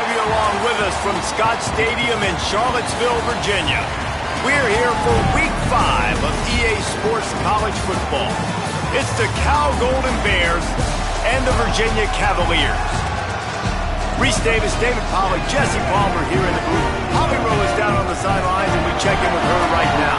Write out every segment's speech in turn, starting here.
have you along with us from Scott Stadium in Charlottesville, Virginia. We're here for Week 5 of EA Sports College Football. It's the Cal Golden Bears and the Virginia Cavaliers. Reese Davis, David Pollack, Jesse Palmer here in the booth. Holly Rowe is down on the sidelines, and we check in with her right now.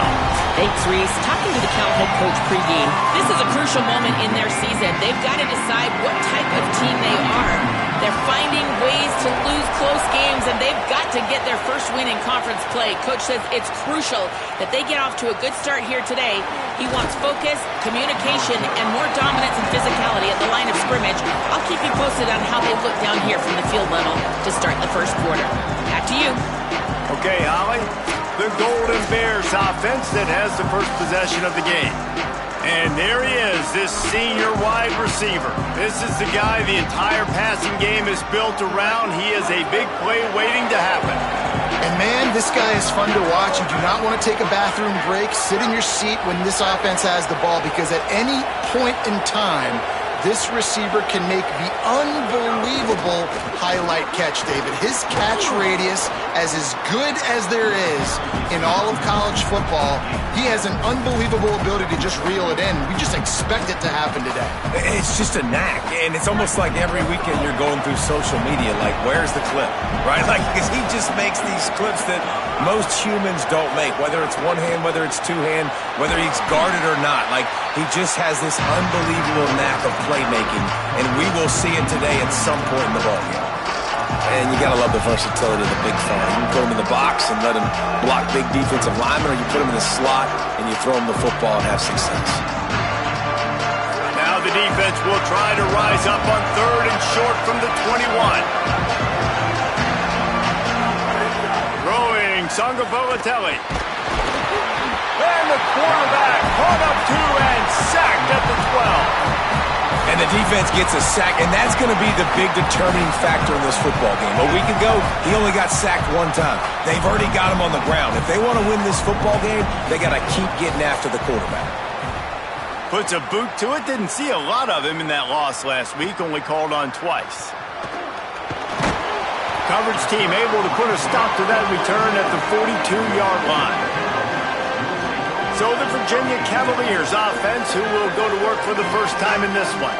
Thanks, Reese. Talking to the Cal head coach pregame, this is a crucial moment in their season. They've got to decide what type of team they are. They're finding ways to lose close games, and they've got to get their first win in conference play. Coach says it's crucial that they get off to a good start here today. He wants focus, communication, and more dominance and physicality at the line of scrimmage. I'll keep you posted on how they look down here from the field level to start the first quarter. Back to you. Okay, Holly. The Golden Bears offense that has the first possession of the game. And there he is, this senior wide receiver. This is the guy the entire passing game is built around. He is a big play waiting to happen. And man, this guy is fun to watch. You do not want to take a bathroom break. Sit in your seat when this offense has the ball, because at any point in time, this receiver can make the unbelievable highlight catch, David. His catch radius is as good as there is in all of college football. He has an unbelievable ability to just reel it in. We just expect it to happen today. It's just a knack, and it's almost like every weekend you're going through social media, like, where's the clip, right? Like, because he just makes these clips that most humans don't make, whether it's one hand, whether it's two hand, whether he's guarded or not. Like, he just has this unbelievable knack of playmaking, and we will see it today at some point in the ballgame. And you got to love the versatility of the big fella. You can put him in the box and let him block big defensive linemen, or you put him in the slot and you throw him the football and have success. Now the defense will try to rise up on 3rd and short from the 21. Throwing Sangavolotelli. And the quarterback caught up to and sacked at the 12. And the defense gets a sack, and that's going to be the big determining factor in this football game. A week ago, he only got sacked one time. They've already got him on the ground. If they want to win this football game, they got to keep getting after the quarterback. Puts a boot to it. Didn't see a lot of him in that loss last week, only called on twice. Coverage team able to put a stop to that return at the 42-yard line. So the Virginia Cavaliers offense, who will go to work for the first time in this one.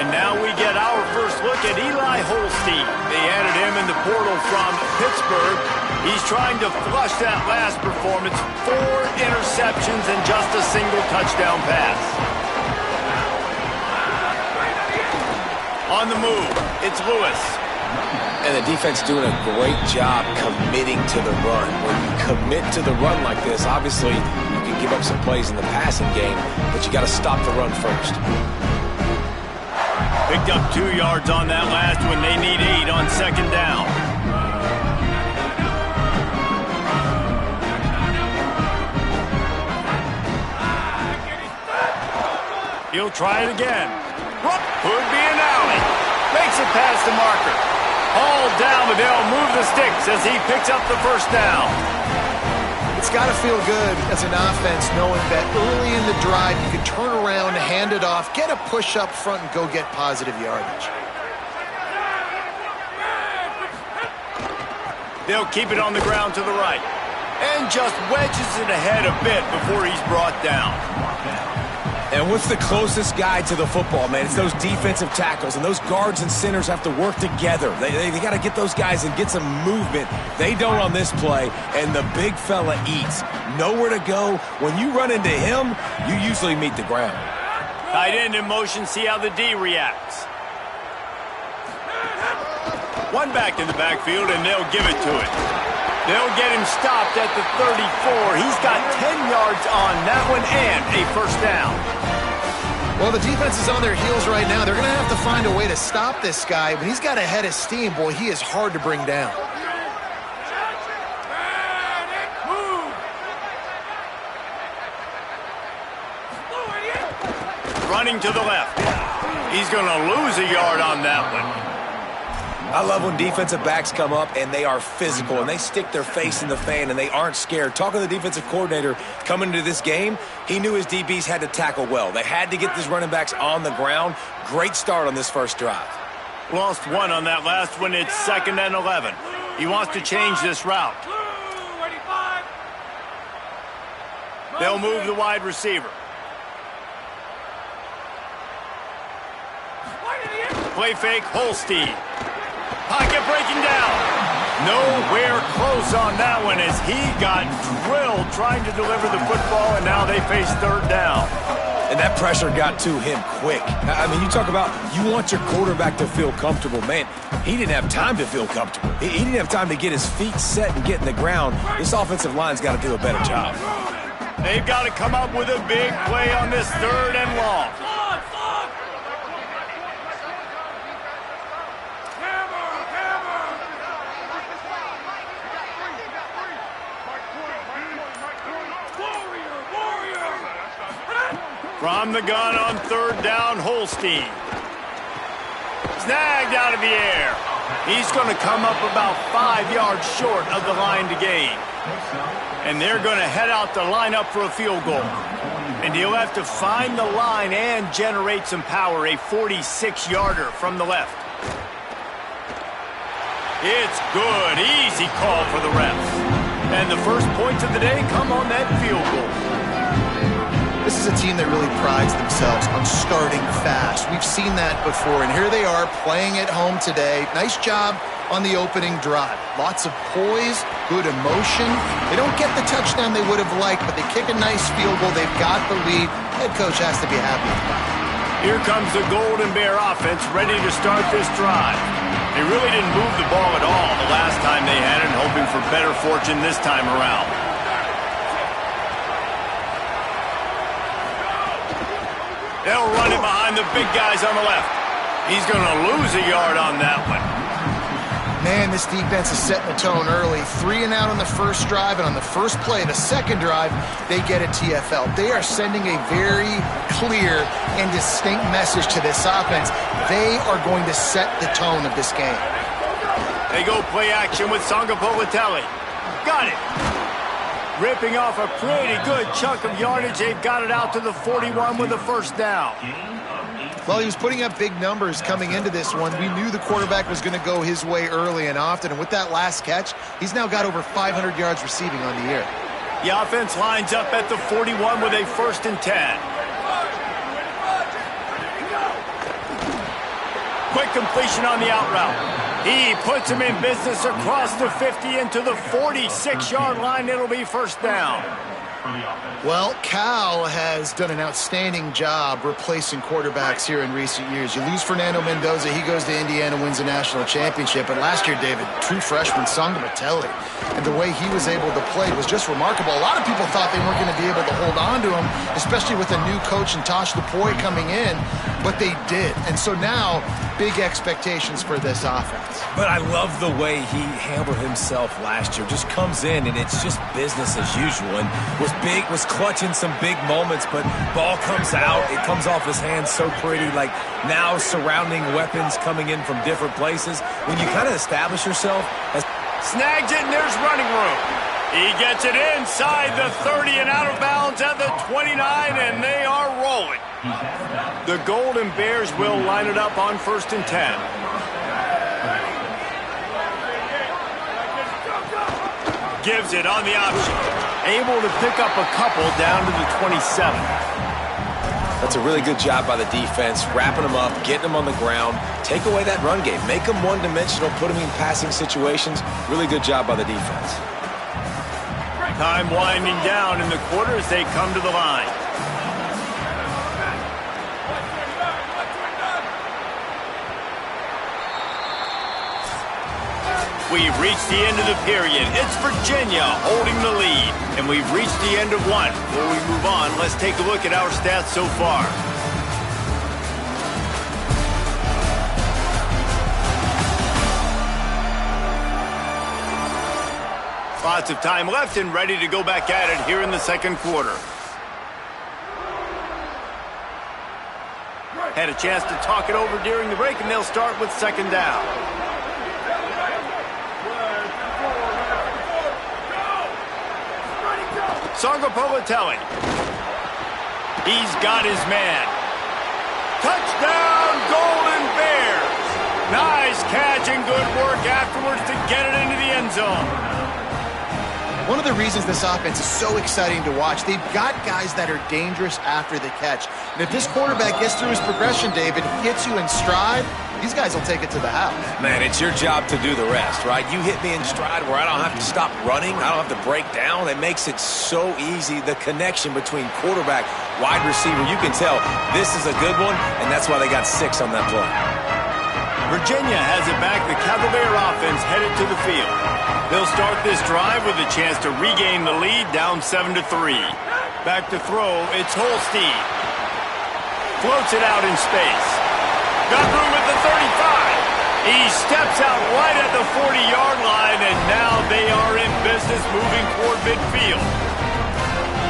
And now we get our first look at Eli Holstein. They added him in the portal from Pittsburgh. He's trying to flush that last performance. 4 interceptions and just a single touchdown pass. On the move, it's Lewis. And the defense doing a great job committing to the run. When you commit to the run like this, obviously you can give up some plays in the passing game, but you got to stop the run first. Picked up 2 yards on that last one. They need 8 on 2nd down. He'll try it again. Could be an alley. Makes it past the marker. All down, but they'll move the sticks as he picks up the first down. It's got to feel good as an offense knowing that early in the drive you can turn around, hand it off, get a push up front, and go get positive yardage. They'll keep it on the ground to the right. And just wedges it ahead a bit before he's brought down. And what's the closest guy to the football, man? It's those defensive tackles, and those guards and centers have to work together. They got to get those guys and get some movement. They don't on this play, and the big fella eats. Nowhere to go. When you run into him, you usually meet the ground. Tight end in motion, see how the D reacts. One back in the backfield, and they'll give it to it. They'll get him stopped at the 34. He's got 10 yards on that one and a first down. Well, the defense is on their heels right now. They're going to have to find a way to stop this guy. But he's got a head of steam. Boy, he is hard to bring down. Running to the left. He's going to lose a yard on that one. I love when defensive backs come up and they are physical and they stick their face in the fan and they aren't scared. Talking to the defensive coordinator coming into this game, he knew his DBs had to tackle well. They had to get these running backs on the ground. Great start on this first drive. Lost one on that last one. It's 2nd and 11. He wants to change this route. They'll move the wide receiver. Play fake, Holstein. Pocket breaking down. Nowhere close on that one as he got drilled trying to deliver the football, and now they face 3rd down. And that pressure got to him quick. I mean, you talk about you want your quarterback to feel comfortable. Man, he didn't have time to feel comfortable. He didn't have time to get his feet set and get in the ground. This offensive line's got to do a better job. They've got to come up with a big play on this 3rd and long. From the gun on 3rd down, Holstein. Snagged out of the air. He's going to come up about 5 yards short of the line to gain. And they're going to head out the line up for a field goal. And he'll have to find the line and generate some power, a 46-yarder from the left. It's good. Easy call for the refs. And the first points of the day come on that field goal. This is a team that really prides themselves on starting fast. We've seen that before, and here they are playing at home today. Nice job on the opening drive. Lots of poise, good emotion. They don't get the touchdown they would have liked, but they kick a nice field goal. They've got the lead. Head coach has to be happy with that. Here comes the Golden Bear offense ready to start this drive. They really didn't move the ball at all the last time they had it, hoping for better fortune this time around. They'll run it behind the big guys on the left. He's going to lose a yard on that one. Man, this defense is setting the tone early. 3 and out on the first drive, and on the first play, the second drive, they get a TFL. They are sending a very clear and distinct message to this offense. They are going to set the tone of this game. They go play action with Sangapolitelli. Got it. Ripping off a pretty good chunk of yardage. They've got it out to the 41 with a 1st down. Well, he was putting up big numbers coming into this one. We knew the quarterback was going to go his way early and often. And with that last catch, he's now got over 500 yards receiving on the year. The offense lines up at the 41 with a 1st and 10. Quick completion on the out route. He puts him in business across the 50 into the 46-yard line. It'll be 1st down. Well, Cal has done an outstanding job replacing quarterbacks here in recent years. You lose Fernando Mendoza, he goes to Indiana, wins a national championship. And last year, David, true freshman Sangapolitelli, and the way he was able to play was just remarkable. A lot of people thought they weren't going to be able to hold on to him, especially with a new coach and Tosh Lupoi coming in, but they did. And so now, big expectations for this offense. But I love the way he handled himself last year. Just comes in, and it's just business as usual. And was clutching some big moments, but ball comes out. It comes off his hands so pretty. Like now surrounding weapons coming in from different places. When you kind of establish yourself as... Snags it, and there's running room. He gets it inside the 30 and out of bounds at the 29, and they are rolling. The Golden Bears will line it up on 1st and 10. Gives it on the option. Able to pick up a couple down to the 27. That's a really good job by the defense, wrapping them up, getting them on the ground, take away that run game, make them one-dimensional, put them in passing situations. Really good job by the defense. Time winding down in the quarter as they come to the line. We've reached the end of the period. It's Virginia holding the lead. And we've reached the end of one. Before we move on, let's take a look at our stats so far. Lots of time left and ready to go back at it here in the second quarter. Had a chance to talk it over during the break, and they'll start with 2nd down. Sangapolitelli. He's got his man. Touchdown, Golden Bears. Nice catch and good work afterwards to get it into the end zone. One of the reasons this offense is so exciting to watch, they've got guys that are dangerous after the catch. And if this quarterback gets through his progression, David, gets you in stride, these guys will take it to the house. Man, it's your job to do the rest, right? You hit me in stride where I don't have to stop running. I don't have to break down. It makes it so easy. The connection between quarterback, wide receiver, you can tell this is a good one, and that's why they got 6 on that play. Virginia has it back. The Cavalier offense headed to the field. They'll start this drive with a chance to regain the lead, down 7-3. Back to throw, it's Holstein. Floats it out in space. Got room at the 35. He steps out right at the 40-yard line, and now they are in business moving toward midfield.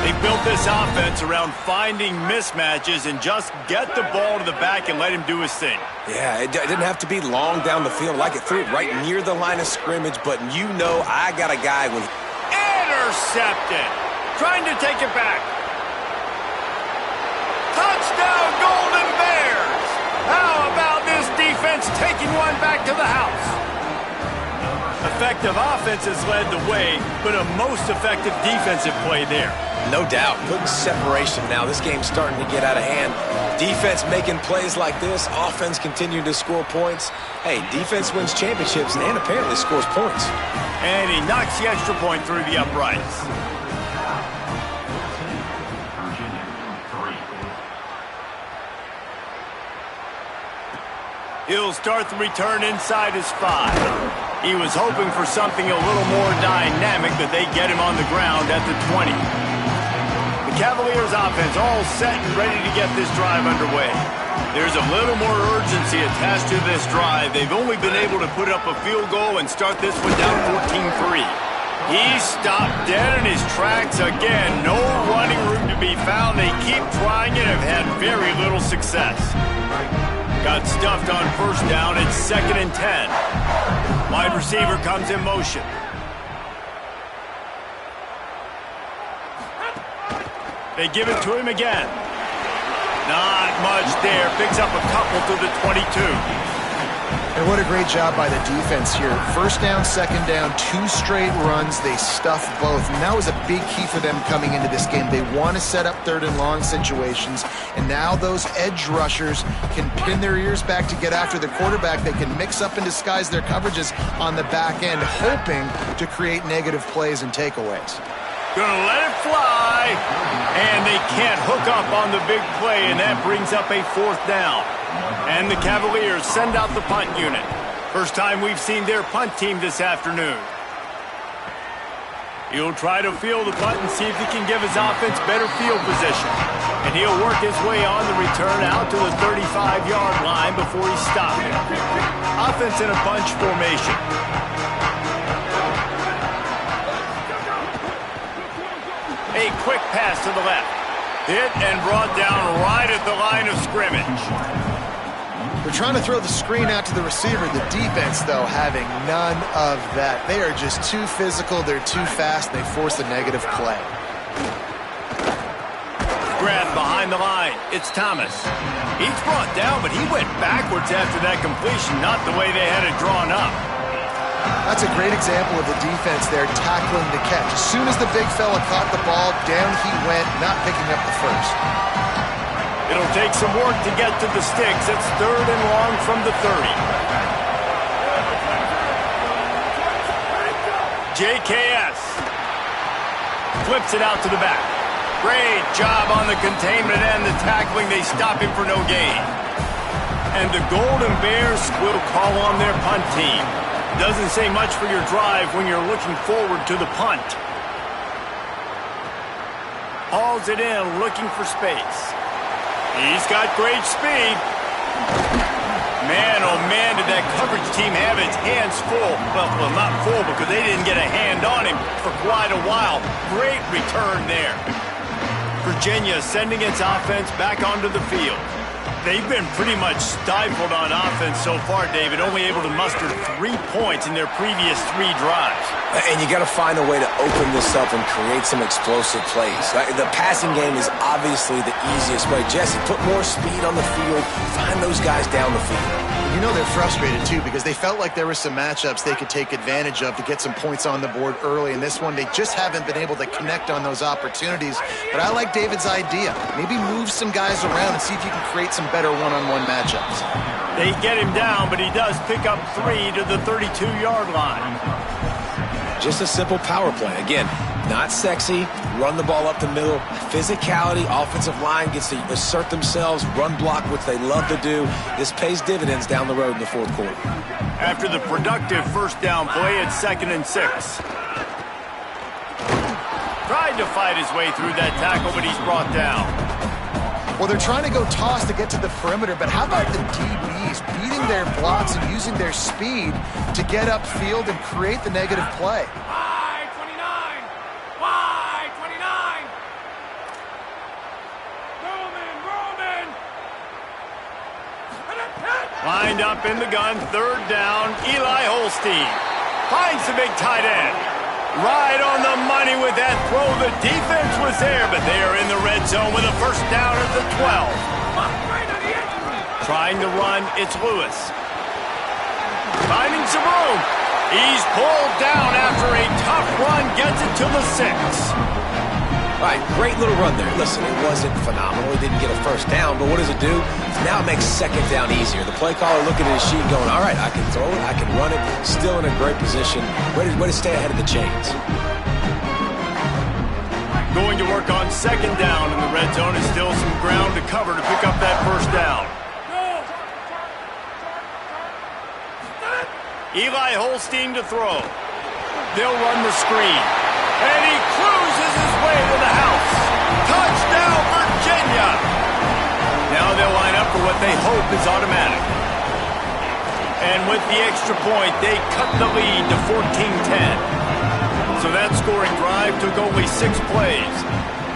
They built this offense around finding mismatches and just get the ball to the back and let him do his thing. Yeah, it didn't have to be long down the field. Like it threw it right near the line of scrimmage, but you know I got a guy with... Intercepted. Trying to take it back. Touchdown, Golden Bears. How about this defense taking one back to the house? Effective offense has led the way, but a most effective defensive play there. No doubt. Putting separation now. This game's starting to get out of hand. Defense making plays like this. Offense continuing to score points. Hey, defense wins championships and apparently scores points. And he knocks the extra point through the uprights. He'll start the return inside his 5. He was hoping for something a little more dynamic, but they get him on the ground at the 20. The Cavaliers offense all set and ready to get this drive underway. There's a little more urgency attached to this drive. They've only been able to put up a field goal and start this one down 14-3. He stopped dead in his tracks again. No running room to be found. They keep trying it and have had very little success. Got stuffed on first down. It's 2nd and 10. Wide receiver comes in motion. They give it to him again. Not much there. Picks up a couple to the 22. And what a great job by the defense here. First down, second down, 2 straight runs. They stuffed both. And that was a big key for them coming into this game. They want to set up 3rd and long situations. And now those edge rushers can pin their ears back to get after the quarterback. They can mix up and disguise their coverages on the back end, hoping to create negative plays and takeaways. Gonna let it fly. And they can't hook up on the big play, and that brings up a 4th down. And the Cavaliers send out the punt unit. First time we've seen their punt team this afternoon. He'll try to field the punt and see if he can give his offense better field position. And he'll work his way on the return out to the 35-yard line before he's stopped. Offense in a bunch formation. A quick pass to the left. Hit and brought down right at the line of scrimmage. They're trying to throw the screen out to the receiver. The defense, though, having none of that. They are just too physical. They're too fast. They force a negative play. Grab behind the line. It's Thomas. He's brought down, but he went backwards after that completion, not the way they had it drawn up. That's a great example of the defense there tackling the catch. As soon as the big fella caught the ball, down he went, not picking up the first. It'll take some work to get to the sticks. It's 3rd and long from the 30. JKS flips it out to the back. Great job on the containment and the tackling. They stop him for no gain. And the Golden Bears will call on their punt team. Doesn't say much for your drive when you're looking forward to the punt. Hauls it in, looking for space. He's got great speed. Man, oh man, did that coverage team have its hands full. Well, not full because they didn't get a hand on him for quite a while. Great return there. Virginia sending its offense back onto the field. They've been pretty much stifled on offense so far, David, only able to muster 3 points in their previous 3 drives. And you got to find a way to open this up and create some explosive plays. The passing game is obviously the easiest way. Jesse, put more speed on the field. Find those guys down the field. You know they're frustrated, too, because they felt like there were some matchups they could take advantage of to get some points on the board early. In this one, they just haven't been able to connect on those opportunities. But I like David's idea. Maybe move some guys around and see if you can create some better one-on-one matchups. They get him down, but he does pick up 3 to the 32-yard line. Just a simple power play. Again, not sexy, run the ball up the middle. Physicality, offensive line gets to assert themselves, run block, which they love to do. This pays dividends down the road in the fourth quarter. After the productive first down play, it's 2nd and 6. Tried to fight his way through that tackle, but he's brought down. Well, they're trying to go toss to get to the perimeter, but how about the DBs beating their blocks and using their speed to get upfield and create the negative play? Wide 29! Wide 29! Roman! Lined up in the gun, 3rd down, Eli Holstein. Finds the big tight end. Right on the money with that throw. The defense was there, but they are in the red zone with a first down at the 12. Trying to run, it's Lewis. Finding some room. He's pulled down after a tough run, gets it to the 6. All right, great little run there. Listen, it wasn't phenomenal. He didn't get a first down, but what does it do? Now it makes 2nd down easier. The play caller looking at his sheet going, all right, I can throw it, I can run it, still in a great position, ready to stay ahead of the chains. Going to work on 2nd down in the red zone is still some ground to cover to pick up that first down. Eli Holstein to throw. They'll run the screen. And he cruises his way to the house. Touchdown, Virginia! Now they'll line up for what they hope is automatic. And with the extra point, they cut the lead to 14-10. So that scoring drive took only 6 plays.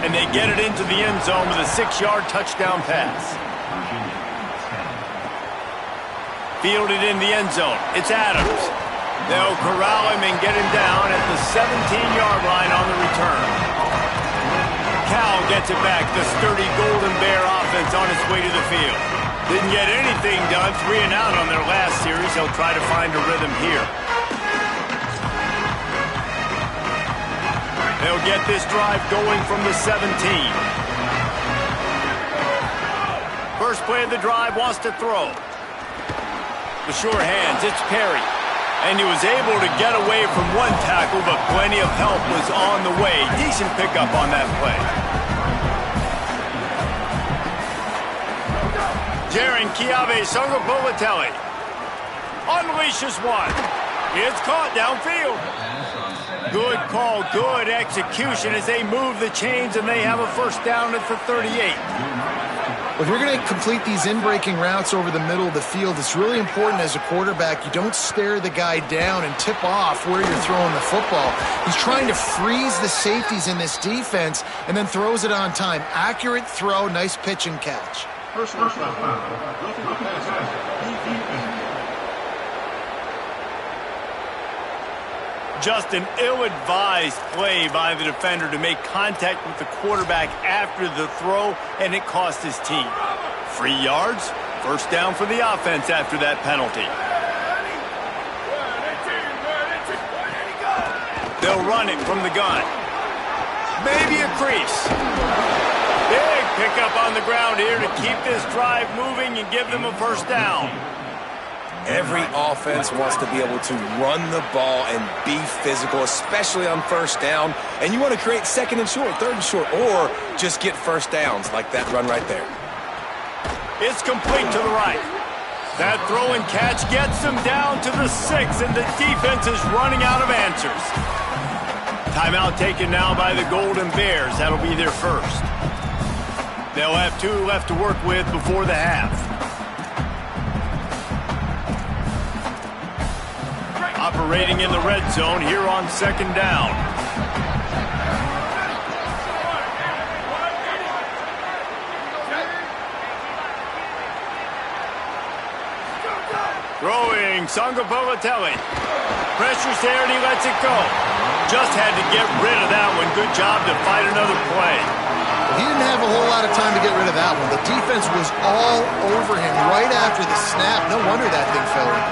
And they get it into the end zone with a 6-yard touchdown pass. Fielded in the end zone. It's Adams. They'll corral him and get him down at the 17-yard line on the return. Cal gets it back. The sturdy Golden Bear offense on its way to the field. Didn't get anything done. 3 and out on their last series. They'll try to find a rhythm here. They'll get this drive going from the 17. First play of the drive, wants to throw. The sure hands, it's Perry. And he was able to get away from one tackle, but plenty of help was on the way. Decent pickup on that play. Jaron Kiave Songapolatelli unleashes one. It's caught downfield. Good call, good execution as they move the chains and they have a first down at the 38. If you're going to complete these in-breaking routes over the middle of the field, it's really important as a quarterback you don't stare the guy down and tip off where you're throwing the football. He's trying to freeze the safeties in this defense and then throws it on time. Accurate throw, nice pitch and catch. Just an ill-advised play by the defender to make contact with the quarterback after the throw, and it cost his team. 3 yards, first down for the offense after that penalty. They'll run it from the gun. Maybe a crease. Big pickup on the ground here to keep this drive moving and give them a first down. Every offense wants to be able to run the ball and be physical, especially on first down. And you want to create 2nd and short, 3rd and short, or just get first downs like that run right there. It's complete to the right. That throw and catch gets them down to the 6, and the defense is running out of answers. Timeout taken now by the Golden Bears. That'll be their first. They'll have 2 left to work with before the half. Operating in the red zone here on 2nd down. Throwing, Songapolatelli. Pressure's there and he lets it go. Just had to get rid of that one. Good job to fight another play. He didn't have a whole lot of time to get rid of that one. The defense was all over him right after the snap. No wonder that thing fell in.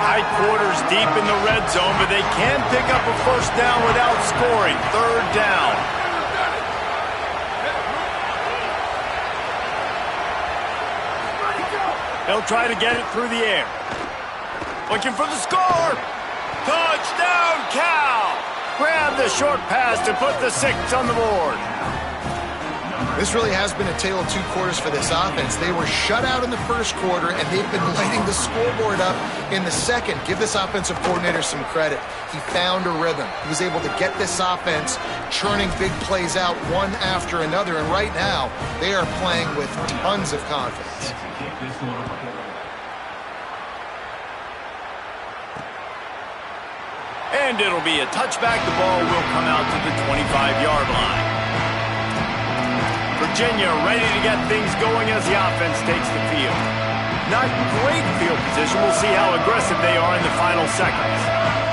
Tight quarters deep in the red zone, but they can pick up a first down without scoring. Third down. They'll try to get it through the air. Looking for the score. Touchdown, Cal. Grab the short pass to put the 6 on the board. This really has been a tale of two quarters for this offense. They were shut out in the first quarter, and they've been lighting the scoreboard up in the second. Give this offensive coordinator some credit. He found a rhythm. He was able to get this offense churning big plays out one after another, and right now they are playing with tons of confidence. And it'll be a touchback. The ball will come out to the 25-yard line. Virginia ready to get things going as the offense takes the field. Not great field position. We'll see how aggressive they are in the final seconds.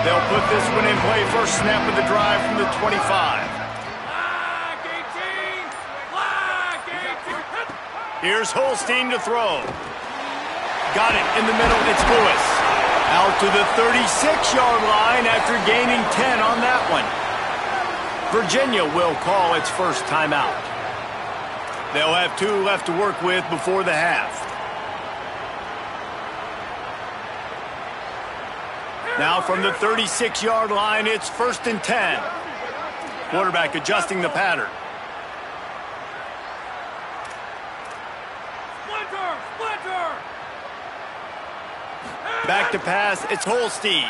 They'll put this one in play. First snap of the drive from the 25. Flag 18! Flag 18! Here's Holstein to throw. Got it in the middle. It's Lewis. Out to the 36-yard line after gaining 10 on that one. Virginia will call its first timeout. They'll have 2 left to work with before the half. Now from the 36-yard line, it's 1st and 10. Quarterback adjusting the pattern. Splinter! Back to pass, it's Holstein.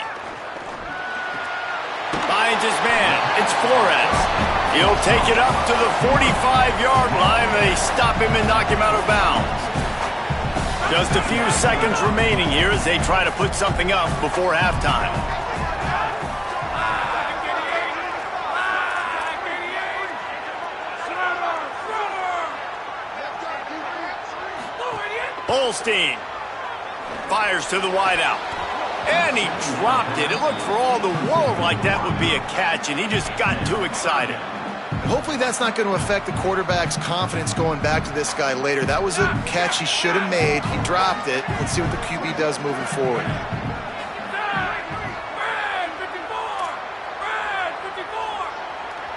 Finds his man, it's Flores. He'll take it up to the 45-yard line. They stop him and knock him out of bounds. Just a few seconds remaining here as they try to put something up before halftime. Holstein fires to the wideout. And he dropped it. It looked for all the world like that would be a catch, and he just got too excited. Hopefully that's not going to affect the quarterback's confidence going back to this guy later. That was a catch he should have made. He dropped it. Let's see what the QB does moving forward. Red 54! Red 54!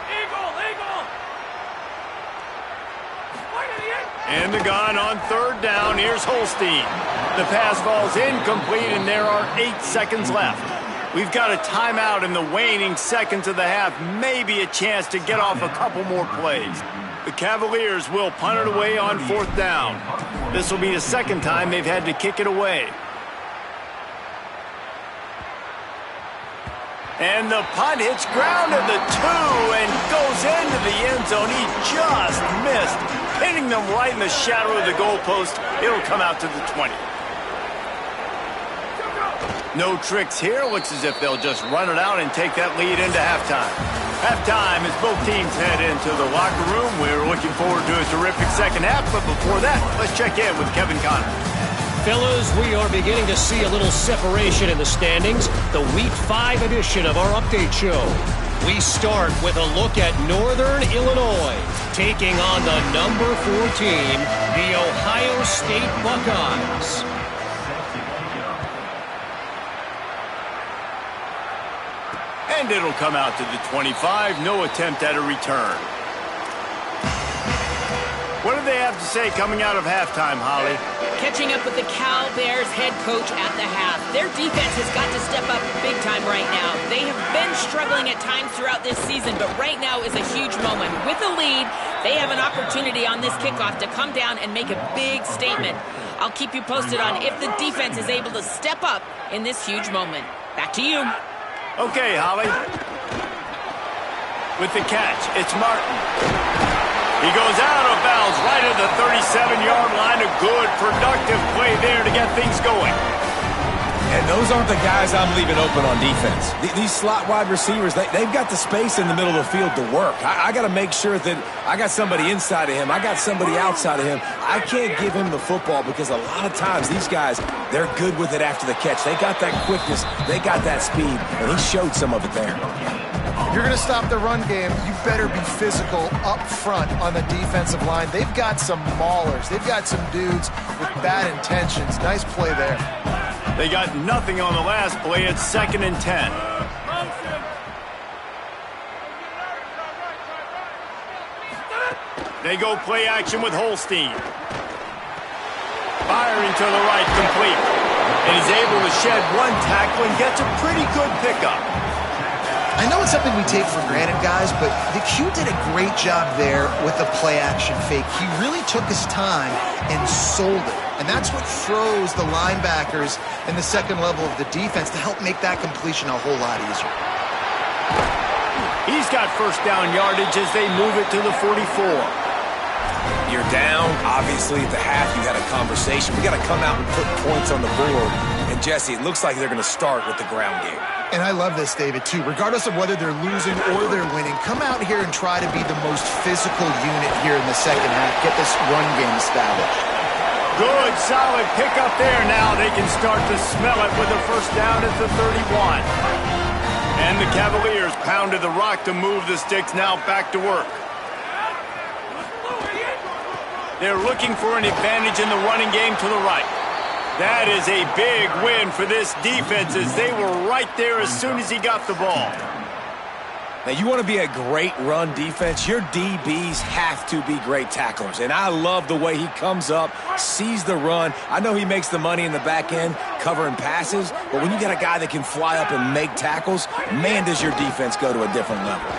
Eagle! And the gun on 3rd down. Here's Holstein. The pass falls incomplete, and there are 8 seconds left. We've got a timeout in the waning seconds of the half. Maybe a chance to get off a couple more plays. The Cavaliers will punt it away on 4th down. This will be the 2nd time they've had to kick it away. And the punt hits ground at the 2 and goes into the end zone. He just missed, hitting them right in the shadow of the goalpost. It'll come out to the 20. No tricks here. Looks as if they'll just run it out and take that lead into halftime. Halftime as both teams head into the locker room. We're looking forward to a terrific second half, but before that, let's check in with Kevin Connor. Fellas, we are beginning to see a little separation in the standings. The Week 5 edition of our update show. We start with a look at Northern Illinois, taking on the number 4 team, the Ohio State Buckeyes. And it'll come out to the 25. No attempt at a return. What do they have to say coming out of halftime, Holly? Catching up with the Cal Bears head coach at the half. Their defense has got to step up big time right now. They have been struggling at times throughout this season, but right now is a huge moment. With a lead, they have an opportunity on this kickoff to come down and make a big statement. I'll keep you posted on if the defense is able to step up in this huge moment. Back to you. Okay, Holly. With the catch, it's Martin. He goes out of bounds right at the 37-yard line. A good, productive play there to get things going. And those aren't the guys I'm leaving open on defense. These slot wide receivers, they've got the space in the middle of the field to work. I got to make sure that I got somebody inside of him. I got somebody outside of him. I can't give him the football because a lot of times these guys, they're good with it after the catch. They got that quickness. They got that speed, and he showed some of it there. If you're going to stop the run game, you better be physical up front on the defensive line. They've got some maulers. They've got some dudes with bad intentions. Nice play there. They got nothing on the last play. It's 2nd and 10. They go play action with Holstein. Firing to the right, complete. And he's able to shed one tackle and gets a pretty good pickup. I know it's something we take for granted, guys, but the Q did a great job there with the play-action fake. He really took his time and sold it. And that's what froze the linebackers in the second level of the defense to help make that completion a whole lot easier. He's got first down yardage as they move it to the 44. You're down. Obviously, at the half, you had a conversation. We got to come out and put points on the board. And, Jesse, it looks like they're going to start with the ground game. And I love this, David, too. Regardless of whether they're losing or they're winning, come out here and try to be the most physical unit here in the second half. Get this run game established. Good, solid pickup there. Now they can start to smell it with a first down at the 31. And the Cavaliers pounded the rock to move the sticks. Now back to work. They're looking for an advantage in the running game to the right. That is a big win for this defense as they were right there as soon as he got the ball. Now, you want to be a great run defense, your DBs have to be great tacklers. And I love the way he comes up, sees the run. I know he makes the money in the back end covering passes, but when you got a guy that can fly up and make tackles, man, does your defense go to a different level.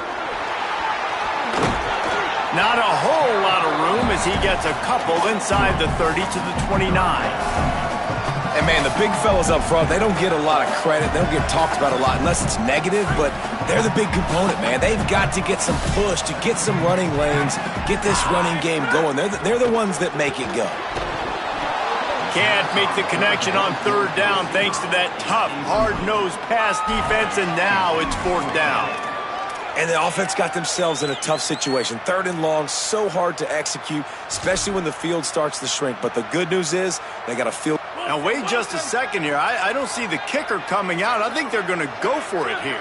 Not a whole lot of room as he gets a couple inside the 30 to the 29. And, man, the big fellas up front, they don't get a lot of credit. They don't get talked about a lot unless it's negative, but they're the big component, man. They've got to get some push, to get some running lanes, get this running game going. They're the ones that make it go. Can't make the connection on third down thanks to that tough, hard-nosed pass defense, and now it's 4th down. And the offense got themselves in a tough situation. 3rd and long, so hard to execute, especially when the field starts to shrink. But the good news is they got a field. Now, wait just a second here. I don't see the kicker coming out. I think they're going to go for it here.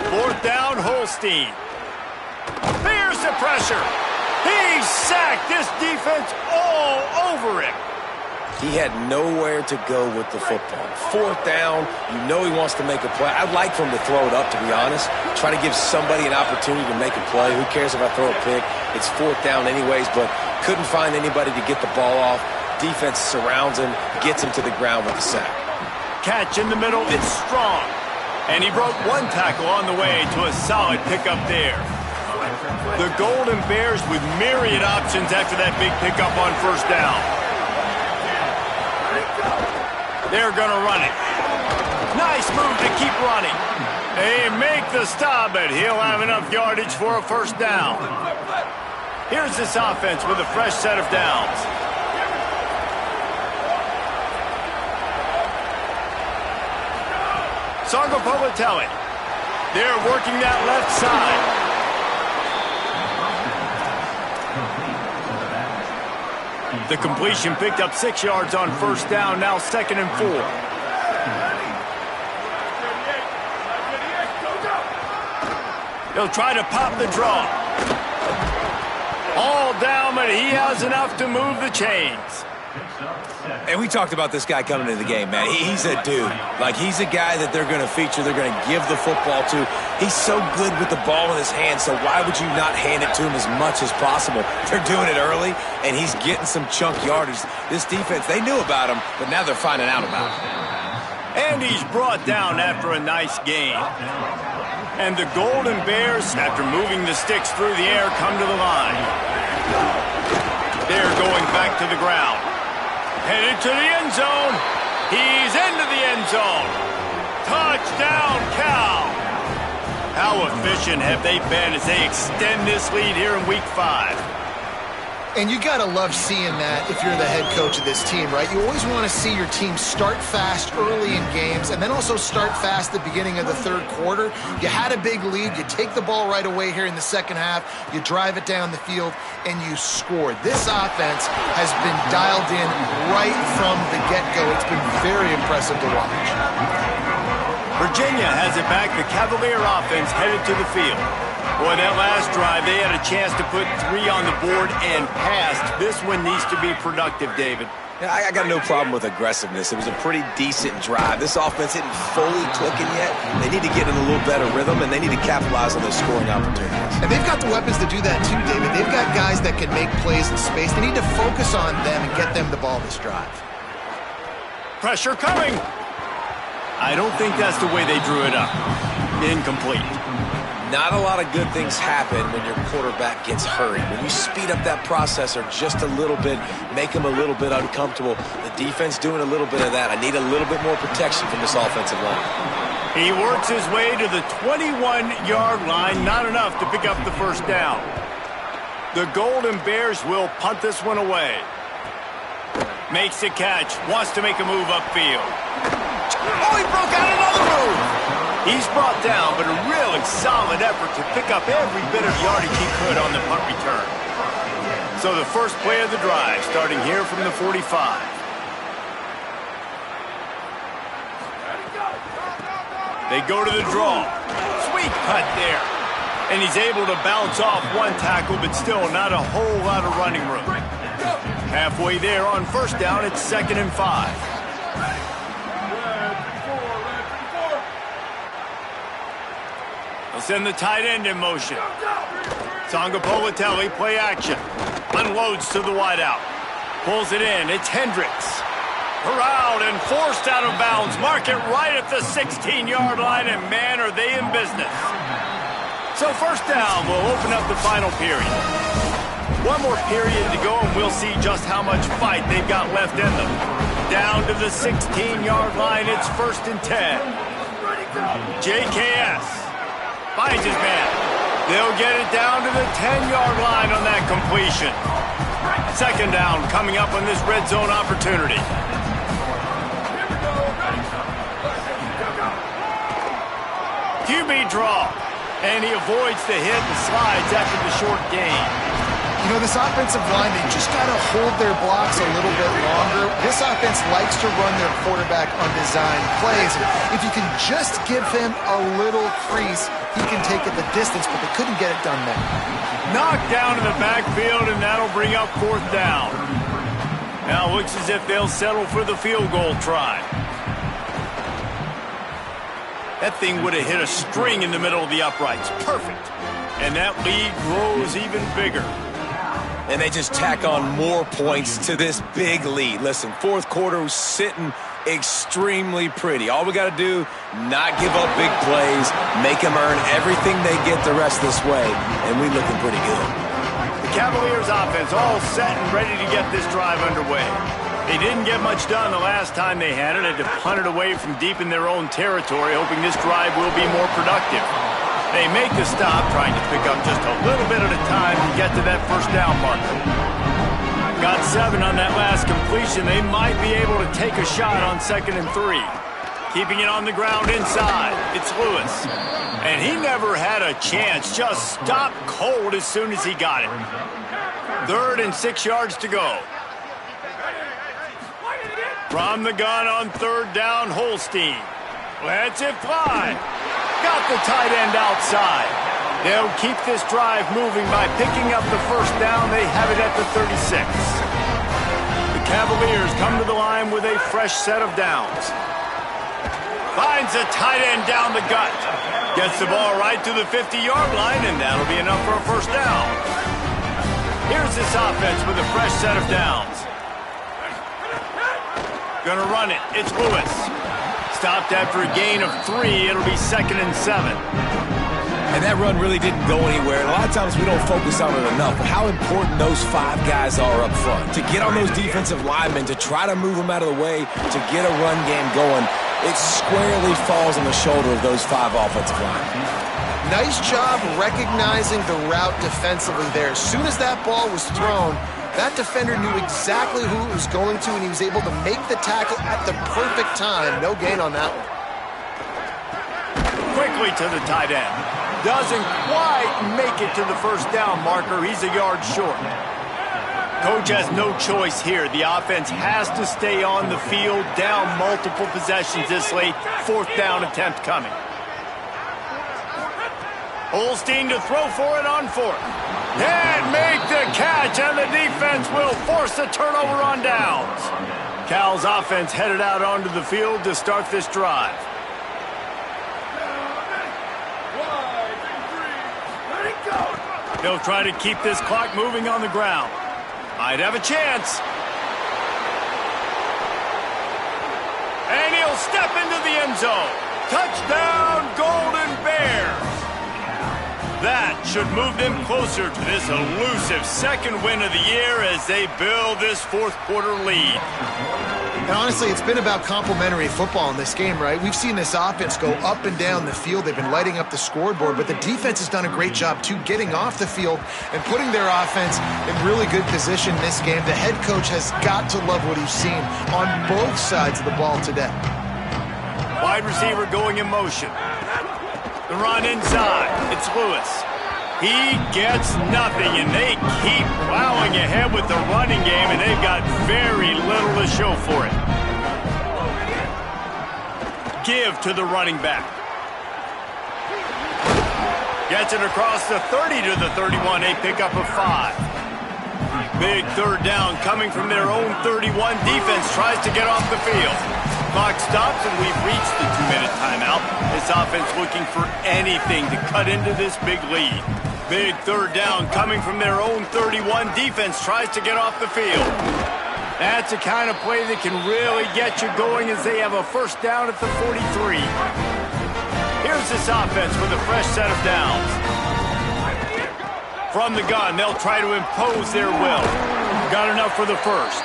Fourth down, Holstein. Fierce the pressure. He's sacked. This defense all over him. He had nowhere to go with the football. 4th down, you know he wants to make a play. I'd like for him to throw it up, to be honest. Try to give somebody an opportunity to make a play. Who cares if I throw a pick? It's 4th down anyways, but couldn't find anybody to get the ball off. Defense surrounds him, gets him to the ground with a sack. Catch in the middle, it's strong. And he broke one tackle on the way to a solid pickup there. The Golden Bears with myriad options after that big pickup on first down. They're going to run it. Nice move to keep running. They make the stop, but he'll have enough yardage for a first down. Here's this offense with a fresh set of downs. Sargopolitelli. They're working that left side. The completion picked up 6 yards on first down, now 2nd and 4. He'll try to pop the draw. All down, but he has enough to move the chains. And we talked about this guy coming into the game, man. He's a dude. Like, he's a guy that they're going to feature, they're going to give the football to. He's so good with the ball in his hand, so why would you not hand it to him as much as possible? They're doing it early, and he's getting some chunk yardage. This defense, they knew about him, but now they're finding out about him. And he's brought down after a nice gain. And the Golden Bears, after moving the sticks through the air, come to the line. They're going back to the ground. Headed to the end zone. He's into the end zone. Touchdown, Cal. How efficient have they been as they extend this lead here in Week 5? And you got to love seeing that if you're the head coach of this team, right? You always want to see your team start fast early in games and then also start fast at the beginning of the third quarter. You had a big lead. You take the ball right away here in the second half. You drive it down the field, and you score. This offense has been dialed in right from the get-go. It's been very impressive to watch. Virginia has it back. The Cavalier offense headed to the field. Boy, that last drive, they had a chance to put 3 on the board and passed. This one needs to be productive, David. Yeah, I got no problem with aggressiveness. It was a pretty decent drive. This offense isn't fully clicking yet. They need to get in a little better rhythm, and they need to capitalize on those scoring opportunities. And they've got the weapons to do that too, David. They've got guys that can make plays in space. They need to focus on them and get them the ball this drive. Pressure coming. I don't think that's the way they drew it up. Incomplete. Not a lot of good things happen when your quarterback gets hurried. When you speed up that processor just a little bit, make him a little bit uncomfortable, the defense doing a little bit of that. I need a little bit more protection from this offensive line. He works his way to the 21-yard line, not enough to pick up the first down. The Golden Bears will punt this one away. Makes the catch, wants to make a move upfield. Oh, he broke out another move! He's brought down, but a really solid effort to pick up every bit of yardage he could on the punt return. So the first play of the drive, starting here from the 45. They go to the draw. Sweet cut there. And he's able to bounce off one tackle, but still not a whole lot of running room. Halfway there on first down, it's 2nd and 5. They'll send the tight end in motion. Tonga Politelli, play action. Unloads to the wideout. Pulls it in. It's Hendricks. Corralled and forced out of bounds. Mark it right at the 16-yard line, and man, are they in business. So first down will open up the final period. One more period to go, and we'll see just how much fight they've got left in them. Down to the 16-yard line, it's 1st and 10. JKS finds his man. They'll get it down to the 10-yard line on that completion. 2nd down coming up on this red zone opportunity. QB draw. And he avoids the hit and slides after the short gain. You know, this offensive line, they just got to hold their blocks a little bit longer. This offense likes to run their quarterback on design plays. If you can just give him a little crease, he can take it the distance, but they couldn't get it done there. Knocked down in the backfield, and that'll bring up 4th down. Now it looks as if they'll settle for the field goal try. That thing would have hit a string in the middle of the uprights. Perfect. And that lead grows even bigger. And they just tack on more points to this big lead. Listen, 4th quarter was sitting extremely pretty. All we got to do, not give up big plays, make them earn everything they get the rest this way, and we looking pretty good. The Cavaliers offense all set and ready to get this drive underway. They didn't get much done the last time they had it. Had to punt it away from deep in their own territory, hoping this drive will be more productive. They make the stop, trying to pick up just a little bit at a time to get to that first down marker. Got 7 on that last completion. They might be able to take a shot on 2nd and 3. Keeping it on the ground inside. It's Lewis. And he never had a chance. Just stopped cold as soon as he got it. 3rd and 6 yards to go. From the gun on 3rd down, Holstein. Lets it fly. Got the tight end outside. They'll keep this drive moving by picking up the first down. They have it at the 36. The Cavaliers come to the line with a fresh set of downs. Finds a tight end down the gut. Gets the ball right to the 50-yard line, and that'll be enough for a first down. Here's this offense with a fresh set of downs. Gonna run it. It's Lewis. Stopped after a gain of 3. It'll be 2nd and 7. And that run really didn't go anywhere. And a lot of times we don't focus on it enough, but how important those 5 guys are up front. To get on those defensive linemen, to try to move them out of the way, to get a run game going, it squarely falls on the shoulder of those 5 offensive linemen. Nice job recognizing the route defensively there. As soon as that ball was thrown, That defender knew exactly who it was going to, and he was able to make the tackle at the perfect time. No gain on that one. Quickly to the tight end. Doesn't quite make it to the first down marker. He's a yard short. Coach has no choice here. The offense has to stay on the field, down multiple possessions this late. Fourth down attempt coming. Holstein to throw for it on fourth. And make the catch, and the defense will force a turnover on downs. Cal's offense headed out onto the field to start this drive. They'll try to keep this clock moving on the ground. Might have a chance. And he'll step into the end zone. Touchdown, Golden Bears. That should move them closer to this elusive second win of the year as they build this fourth quarter lead. And honestly, it's been about complementary football in this game, right? We've seen this offense go up and down the field. They've been lighting up the scoreboard, but the defense has done a great job, too, getting off the field and putting their offense in really good position this game. The head coach has got to love what he's seen on both sides of the ball today. Wide receiver going in motion. The run inside. It's Lewis. He gets nothing, and they keep plowing ahead with the running game, and they've got very little to show for it. Give to the running back. Gets it across the 30 to the 31, a pickup of 5. Big third down coming from their own 31. Defense tries to get off the field. Clock stops, and we've reached the 2-minute timeout. This offense looking for anything to cut into this big lead. Big third down coming from their own 31. Defense tries to get off the field. That's a kind of play that can really get you going as they have a first down at the 43. Here's this offense with a fresh set of downs. From the gun, they'll try to impose their will. Got enough for the first.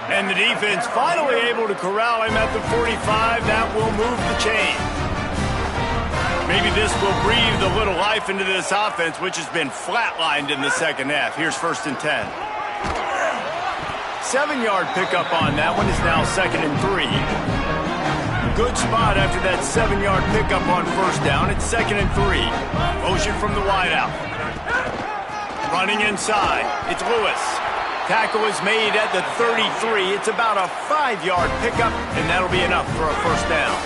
And the defense finally able to corral him at the 45. That will move the chain. Maybe this will breathe a little life into this offense, which has been flatlined in the second half. Here's 1st and 10. 7-yard pickup on that one is now 2nd and 3. Good spot after that 7-yard pickup on first down. It's 2nd and 3. Motion from the wideout. Running inside. It's Lewis. Tackle is made at the 33. It's about a 5-yard pickup, and that'll be enough for a first down.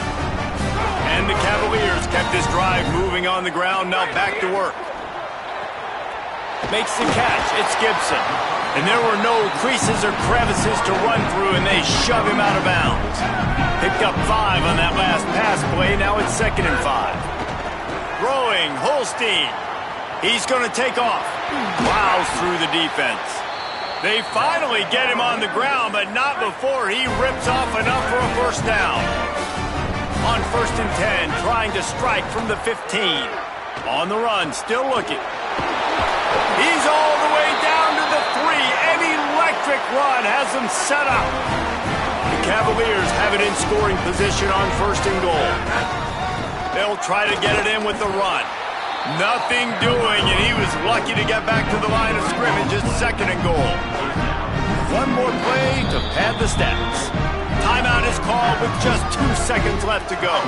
And the Cavaliers kept this drive moving on the ground. Now back to work. Makes the catch. It's Gibson. And there were no creases or crevices to run through, and they shove him out of bounds. Picked up 5 on that last pass play. Now it's 2nd and 5. Throwing, Holstein. He's going to take off. Plows through the defense. They finally get him on the ground, but not before he rips off enough for a first down. On 1st and 10, trying to strike from the 15. On the run, still looking. He's all the way down to the 3. An electric run has them set up. The Cavaliers have it in scoring position on 1st and goal. They'll try to get it in with the run. Nothing doing, and he was lucky to get back to the line of scrimmage at 2nd and goal. One more play to pad the stats. Timeout is called with just 2 seconds left to go.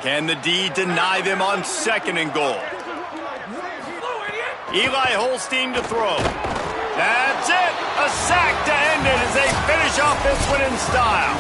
Can the D deny them on 2nd and goal? Eli Holstein to throw. That's it! A sack to end it as they finish off this one in style.